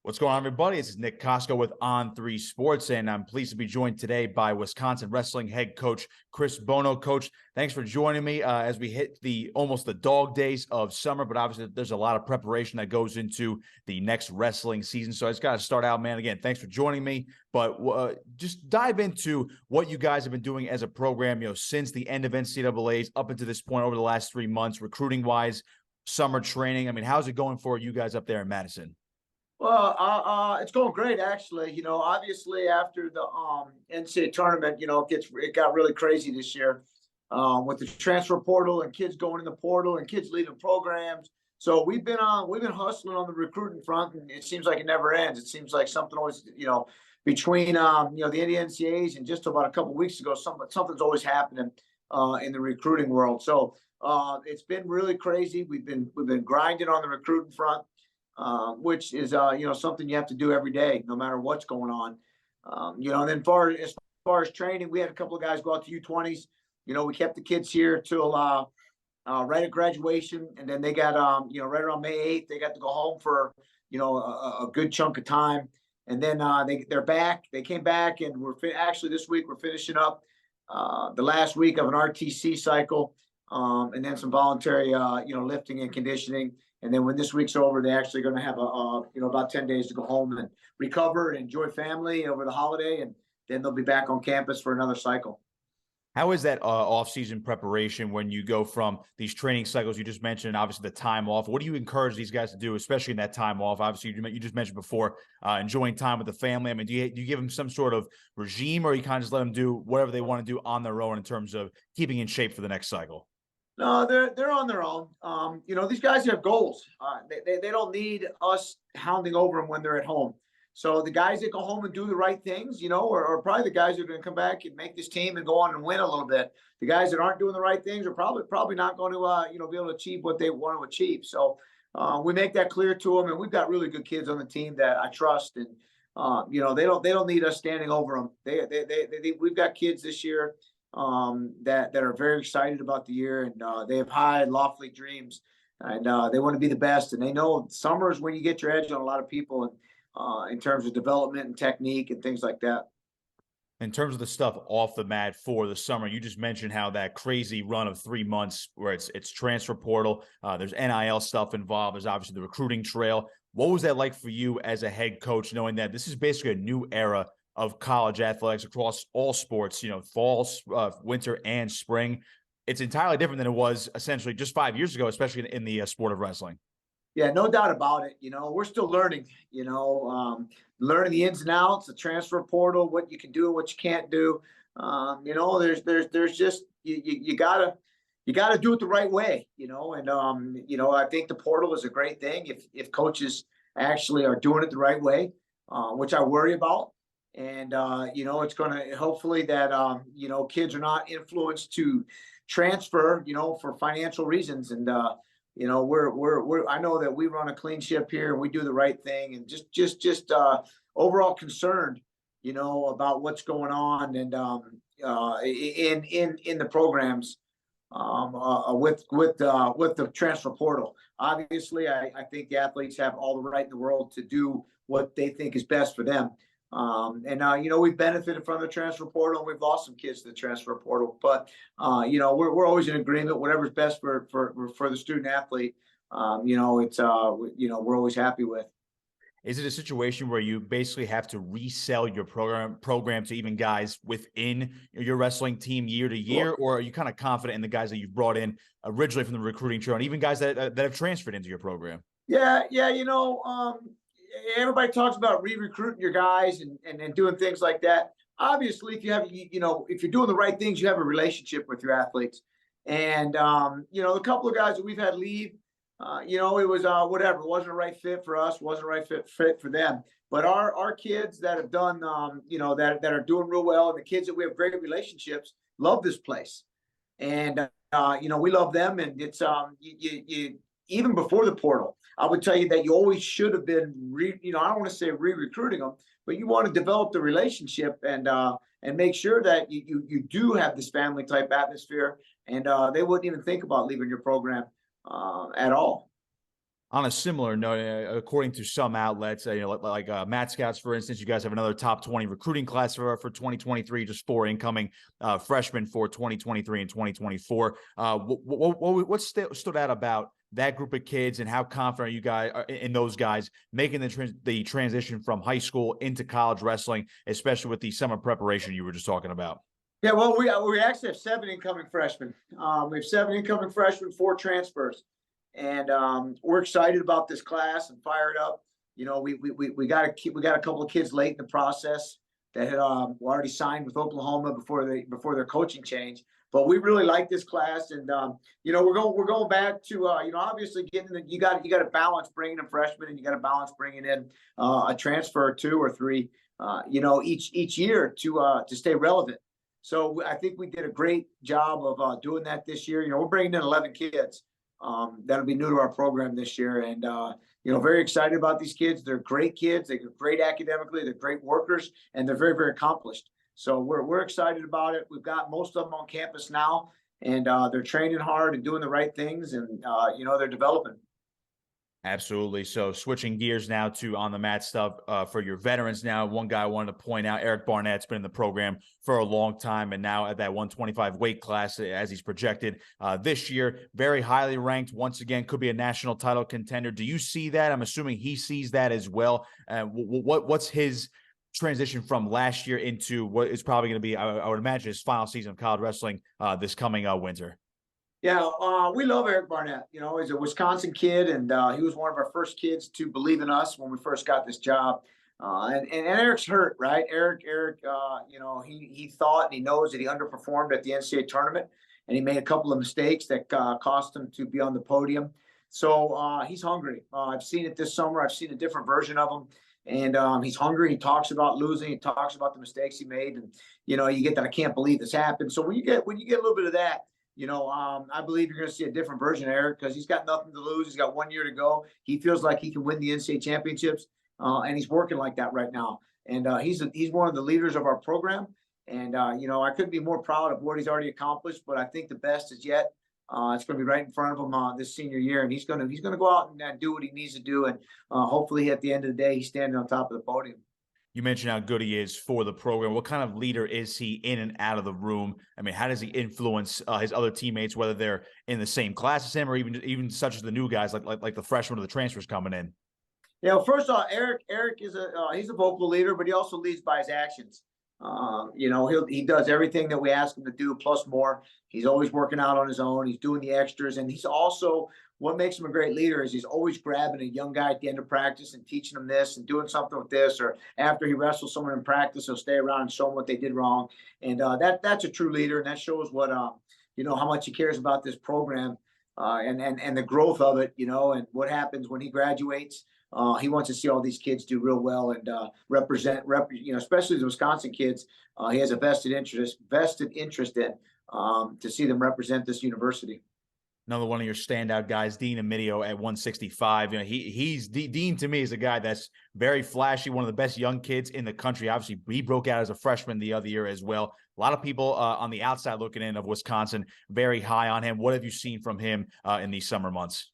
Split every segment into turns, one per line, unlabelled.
What's going on, everybody? This is Nick Kosko with On3 Sports, and I'm pleased to be joined today by Wisconsin Wrestling head coach Chris Bono. Coach, thanks for joining me as we hit almost the dog days of summer, but obviously there's a lot of preparation that goes into the next wrestling season. So I just got to start out, man. Again, thanks for joining me, but just dive into what you guys have been doing as a program, since the end of NCAAs up until this point over the last 3 months, recruiting-wise, summer training. I mean, how's it going for you guys up there in Madison?
Well, it's going great, actually. Obviously after the NCAA tournament, it got really crazy this year with the transfer portal and kids going in the portal and kids leaving programs. So we've been hustling on the recruiting front, and it seems like it never ends. It seems like something always, between the NCAAs and just about a couple of weeks ago, something's always happening in the recruiting world. So it's been really crazy. We've been grinding on the recruiting front. Which is something you have to do every day, no matter what's going on. And then as far as training, we had a couple of guys go out to U20s. We kept the kids here till right at graduation, and then they got right around May 8th, they got to go home for a good chunk of time, and then they're back. They came back, and actually this week we're finishing up the last week of an RTC cycle, and then some voluntary lifting and conditioning. And then when this week's over, they're actually going to have about 10 days to go home and recover and enjoy family over the holiday, and then they'll be back on campus for another cycle.
How is that off-season preparation when you go from these training cycles you just mentioned, and obviously the time off? What do you encourage these guys to do, especially in that time off? Obviously, you just mentioned before, enjoying time with the family. I mean, do you give them some sort of regime, or you kind of just let them do whatever they want to do on their own in terms of keeping in shape for the next cycle?
No, they're on their own. These guys have goals. They don't need us hounding over them when they're at home. So the guys that go home and do the right things, are probably the guys that are going to come back and make this team and go on and win a little bit. The guys that aren't doing the right things are probably not going to be able to achieve what they want to achieve. So we make that clear to them, and we've got really good kids on the team that I trust, and they don't need us standing over them. We've got kids this year that are very excited about the year, and they have high, lofty dreams, and they want to be the best. And they know summer is when you get your edge on a lot of people, and in terms of development and technique and things like that.
In terms of the stuff off the mat for the summer, you just mentioned how that crazy run of 3 months where it's transfer portal, there's NIL stuff involved, there's obviously the recruiting trail. What was that like for you as a head coach, knowing that this is basically a new era of college athletics across all sports, fall, winter, and spring? It's entirely different than it was essentially just 5 years ago, especially in the sport of wrestling.
Yeah, no doubt about it. We're still learning, learning the ins and outs, the transfer portal, what you can do, what you can't do. There's just, you gotta do it the right way, and I think the portal is a great thing if coaches actually are doing it the right way, which I worry about. And, it's going to hopefully that, kids are not influenced to transfer, for financial reasons. And, I know that we run a clean ship here and we do the right thing, and just overall concerned, about what's going on, and in the programs with the transfer portal. Obviously, I think the athletes have all the right in the world to do what they think is best for them. We've benefited from the transfer portal, and we've lost some kids to the transfer portal, but we're always in agreement. Whatever's best for the student athlete, we're always happy with.
Is it a situation where you basically have to resell your program to even guys within your wrestling team year to year, or are you kind of confident in the guys that you've brought in originally from the recruiting trail, and even guys that have transferred into your program?
Yeah. Everybody talks about re-recruiting your guys and doing things like that. Obviously, if you have, if you're doing the right things, you have a relationship with your athletes. And, the couple of guys that we've had leave, it was whatever. It wasn't a right fit for us. Wasn't a right fit for them. But our kids that have done, that are doing real well, and the kids that we have great relationships, love this place. And, we love them. And it's, even before the portal, I would tell you that you always should have been, I don't want to say re-recruiting them, but you want to develop the relationship and make sure that you do have this family type atmosphere, and they wouldn't even think about leaving your program at all.
On a similar note, according to some outlets, like Matt Scouts, for instance, you guys have another top 20 recruiting class for 2023, just 4 incoming freshmen for 2023 and 2024. What stood out about that group of kids, and how confident are you guys in those guys making the transition from high school into college wrestling, especially with the summer preparation you were just talking about?
Yeah, well, we actually have 7 incoming freshmen. We have 7 incoming freshmen, 4 transfers. And we're excited about this class and fired up. You know, we got a couple of kids late in the process that had already signed with Oklahoma before their coaching change. But we really like this class, and we're going back to obviously you got to balance bringing in freshmen, and you got to balance bringing in a transfer or 2 or 3 each year to stay relevant. So I think we did a great job of doing that this year. You know, we're bringing in 11 kids. That'll be new to our program this year. And, very excited about these kids. They're great kids. They're great academically. They're great workers, and they're very, very accomplished. So we're excited about it. We've got most of them on campus now, and they're training hard and doing the right things, and, they're developing.
Absolutely. So switching gears now to on the mat stuff for your veterans now. One guy I wanted to point out, Eric Barnett's been in the program for a long time, and now at that 125 weight class as he's projected this year, very highly ranked. Once again, could be a national title contender. Do you see that? I'm assuming he sees that as well. What's his transition from last year into what is probably going to be, I would imagine, his final season of college wrestling this coming winter?
Yeah, we love Eric Barnett. You know, he's a Wisconsin kid, and he was one of our first kids to believe in us when we first got this job. And Eric's hurt, right? Eric, he thought and he knows that he underperformed at the NCAA tournament, and he made a couple of mistakes that cost him to be on the podium. So he's hungry. I've seen it this summer. I've seen a different version of him. And he's hungry. He talks about losing. He talks about the mistakes he made. And, you get that, I can't believe this happened. So when you get a little bit of that, I believe you're going to see a different version of Eric, because he's got nothing to lose. He's got 1 year to go. He feels like he can win the NCAA championships, and he's working like that right now. And he's one of the leaders of our program. And, I couldn't be more proud of what he's already accomplished, but I think the best is yet. It's going to be right in front of him this senior year, and he's going to go out and do what he needs to do. And hopefully at the end of the day, he's standing on top of the podium.
You mentioned how good he is for the program. What kind of leader is he in and out of the room? I mean, how does he influence his other teammates, whether they're in the same class as him, or even such as the new guys like the freshmen or the transfers coming in?
Yeah, well, first off, Eric is he's a vocal leader, but he also leads by his actions. He does everything that we ask him to do, plus more. He's always working out on his own. He's doing the extras, and he's also, what makes him a great leader is he's always grabbing a young guy at the end of practice and teaching him this and doing something with this, or after he wrestles someone in practice, he'll stay around and show them what they did wrong. And that's a true leader, and that shows what how much he cares about this program and the growth of it, and what happens when he graduates. He wants to see all these kids do real well and represent, especially the Wisconsin kids. He has a vested interest in to see them represent this university.
Another one of your standout guys, Dean Amidio at 165. Dean to me is a guy that's very flashy, one of the best young kids in the country. Obviously, he broke out as a freshman the other year as well. A lot of people on the outside looking in of Wisconsin, very high on him. What have you seen from him in these summer months?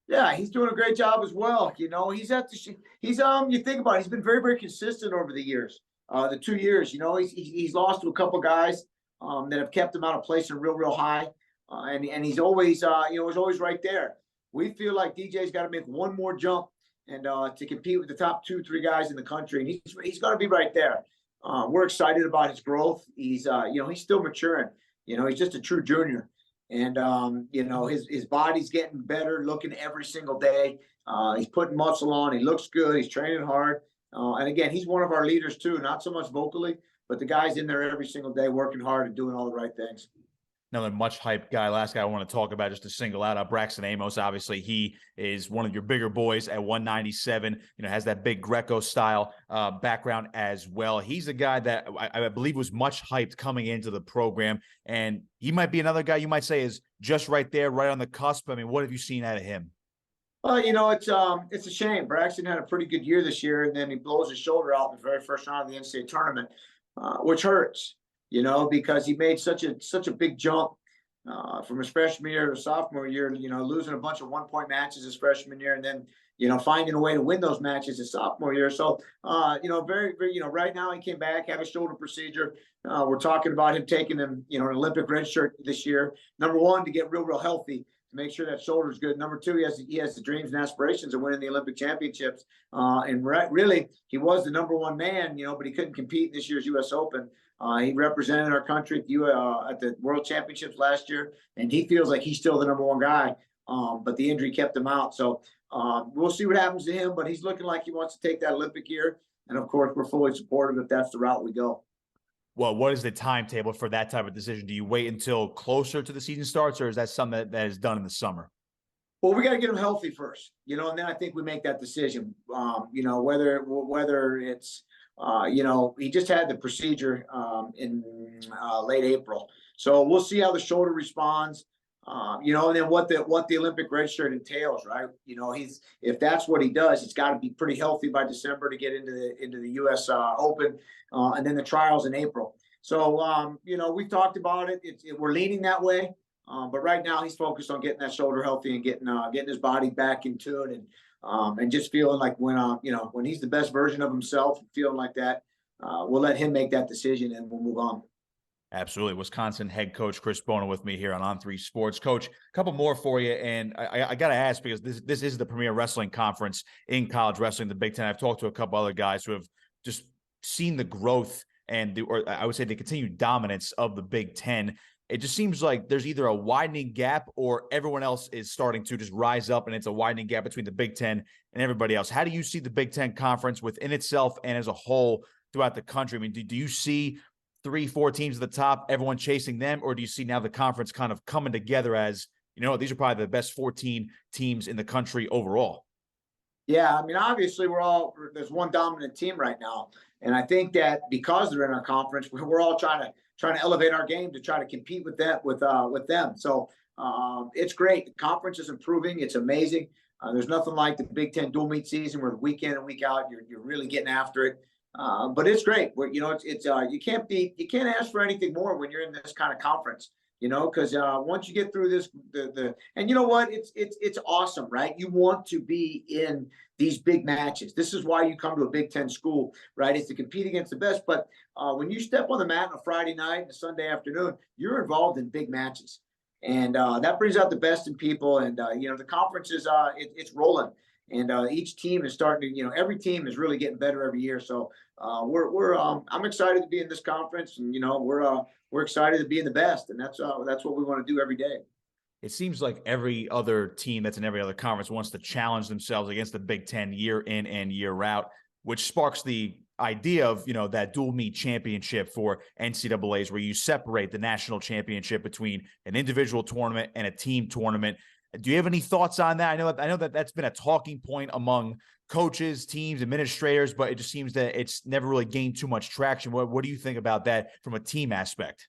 Yeah, he's doing a great job as well. You think about it, he's been very, very consistent over the years. The 2 years, he's lost to a couple guys that have kept him out of place and real high. And he's always, was always right there. We feel like DJ's got to make one more jump and to compete with the top 2-3 guys in the country. And he's going to be right there. We're excited about his growth. He's still maturing. He's just a true junior. And, his body's getting better looking every single day. He's putting muscle on. He looks good. He's training hard. And again, he's one of our leaders too, not so much vocally, but the guy's in there every single day working hard and doing all the right things.
Another much hyped guy. Last guy I want to talk about, just to single out Braxton Amos. Obviously, he is one of your bigger boys at 197. Has that big Greco style background as well. He's a guy that I believe was much hyped coming into the program, and he might be another guy you might say is just right there, right on the cusp. I mean, what have you seen out of him?
Well, it's a shame. Braxton had a pretty good year this year, and then he blows his shoulder out in the very first round of the NCAA tournament, which hurts. Because he made such a big jump. from his freshman year to sophomore year, losing a bunch of 1-point matches his freshman year, and then, finding a way to win those matches his sophomore year. So, very, very, right now he came back, had a shoulder procedure. We're talking about him taking an Olympic red shirt this year. Number one, to get real healthy, to make sure that shoulder's good. Number two, he has the dreams and aspirations of winning the Olympic championships. And really, he was the number one man, but he couldn't compete in this year's U.S. Open. He represented our country at the World Championships last year, and he feels like he's still the number one guy. But the injury kept him out. So we'll see what happens to him, but he's looking like he wants to take that Olympic year. And of course, we're fully supportive if that's the route we go.
Well, what is the timetable for that type of decision? Do you wait until closer to the season starts, or is that something that is done in the summer?
Well, we got to get him healthy first, and then I think we make that decision. Whether it's, he just had the procedure in late April. So we'll see how the shoulder responds. And then what the Olympic red shirt entails, right? If that's what he does, he's got to be pretty healthy by December to get into the U.S. Open, and then the trials in April. So we've talked about it. We're leaning that way, but right now he's focused on getting that shoulder healthy and getting his body back in tune, and just feeling like when he's the best version of himself, feeling like that, we'll let him make that decision and we'll move on.
Absolutely. Wisconsin head coach Chris Bono with me here on On3 Sports. Coach, a couple more for you. And I got to ask, because this is the premier wrestling conference in college wrestling, the Big Ten. I've talked to a couple other guys who have just seen the growth or I would say the continued dominance of the Big Ten. It just seems like there's either a widening gap or everyone else is starting to just rise up, and it's a widening gap between the Big Ten and everybody else. How do you see the Big Ten conference within itself and as a whole throughout the country? I mean, do you see 3-4 teams at the top, everyone chasing them? Or do you see now the conference kind of coming together as, these are probably the best 14 teams in the country overall?
Yeah, I mean, obviously there's one dominant team right now. And I think that because they're in our conference, we're all trying to elevate our game to try to compete with them. So it's great. The conference is improving. It's amazing. There's nothing like the Big Ten dual meet season where week in and week out, you're really getting after it. But it's great. You can't ask for anything more when you're in this kind of conference, because once you get through this, and you know what, it's awesome, right? You want to be in these big matches. This is why you come to a Big Ten school, right? Is to compete against the best. But when you step on the mat on a Friday night and a Sunday afternoon, you're involved in big matches, and that brings out the best in people. And the conference is it's rolling. And each team is starting to, every team is really getting better every year. So I'm excited to be in this conference, and we're excited to be in the best, and that's what we want to do every day.
It seems like every other team that's in every other conference wants to challenge themselves against the Big Ten year in and year out, which sparks the idea of, that dual meet championship for NCAAs, where you separate the national championship between an individual tournament and a team tournament. Do you have any thoughts on that? I know that that's been a talking point among coaches, teams, administrators, but it just seems that it's never really gained too much traction. What do you think about that from a team aspect?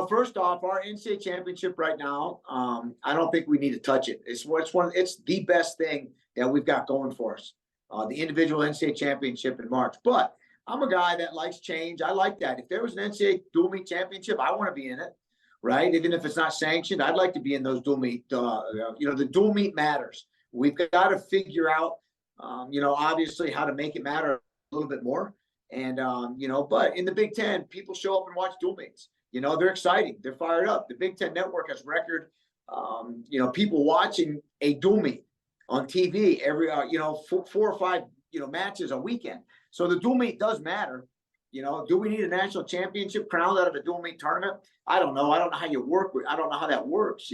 First off, our NCAA championship right now, I don't think we need to touch it. It's the best thing that we've got going for us. The individual NCAA championship in March. But I'm a guy that likes change. I like that. If there was an NCAA dual meet championship, I want to be in it. Right? Even if it's not sanctioned, I'd like to be in those dual meet. The dual meet matters. We've got to figure out, obviously how to make it matter a little bit more. And, but in the Big Ten, people show up and watch dual meets. They're exciting. They're fired up. The Big Ten Network has record, people watching a dual meet on TV every, 4 or 5, matches a weekend. So the dual meet does matter. Do we need a national championship crowned out of a dual meet tournament? I don't know. I don't know how you work with. I don't know how that works.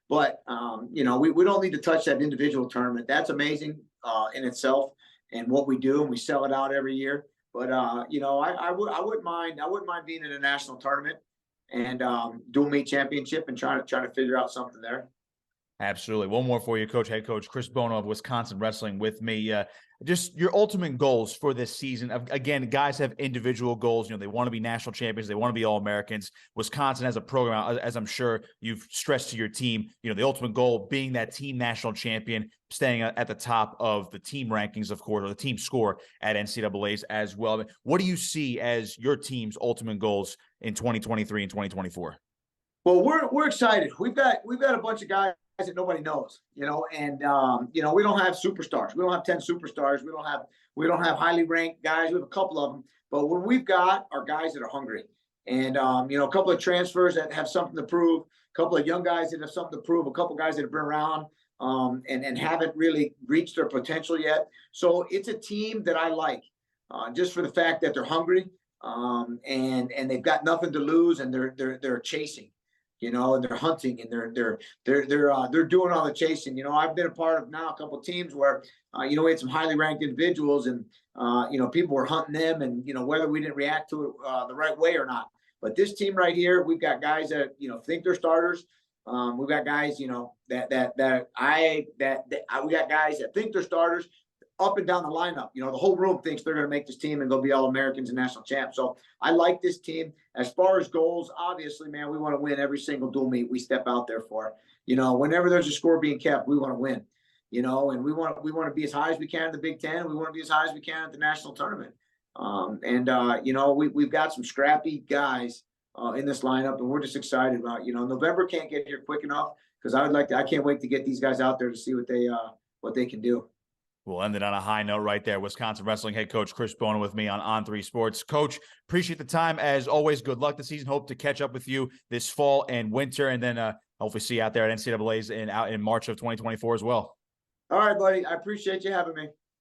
But we don't need to touch that individual tournament. That's amazing in itself, and what we do, and we sell it out every year. But I wouldn't mind being in a national tournament and dual meet championship and trying to figure out something there.
Absolutely. One more for you, Coach. Head coach Chris Bono of Wisconsin Wrestling with me. Just your ultimate goals for this season. Again, guys have individual goals. They want to be national champions. They want to be All-Americans. Wisconsin has a program, as I'm sure you've stressed to your team, the ultimate goal being that team national champion, staying at the top of the team rankings, of course, or the team score at NCAAs as well. What do you see as your team's ultimate goals in 2023 and 2024?
Well, we're excited. We've got a bunch of guys that nobody knows, and we don't have superstars. We don't have 10 superstars. We don't have highly ranked guys. We have a couple of them, but what we've got are guys that are hungry, and a couple of transfers that have something to prove, a couple of young guys that have something to prove, a couple of guys that have been around and haven't really reached their potential yet. So it's a team that I like, just for the fact that they're hungry, and they've got nothing to lose, and they're chasing. And they're hunting, and they're doing all the chasing. I've been a part of now a couple of teams where, we had some highly ranked individuals, and people were hunting them, and whether we didn't react to it the right way or not. But this team right here, we've got guys that think they're starters. We've got guys we got guys that think they're starters up and down the lineup. The whole room thinks they're going to make this team and go be All-Americans and national champs. So I like this team. As far as goals, obviously, man, we want to win every single dual meet we step out there for. Whenever there's a score being kept, we want to win. And we want to be as high as we can in the Big Ten. We want to be as high as we can at the national tournament. We've got some scrappy guys in this lineup, and we're just excited about. November can't get here quick enough, because I can't wait to get these guys out there to see what they can do.
We'll end it on a high note right there. Wisconsin Wrestling head coach Chris Bono with me on On3 Sports. Coach, appreciate the time. As always, good luck this season. Hope to catch up with you this fall and winter, and then hopefully see you out there at NCAA's out in March of 2024 as well.
All right, buddy. I appreciate you having me.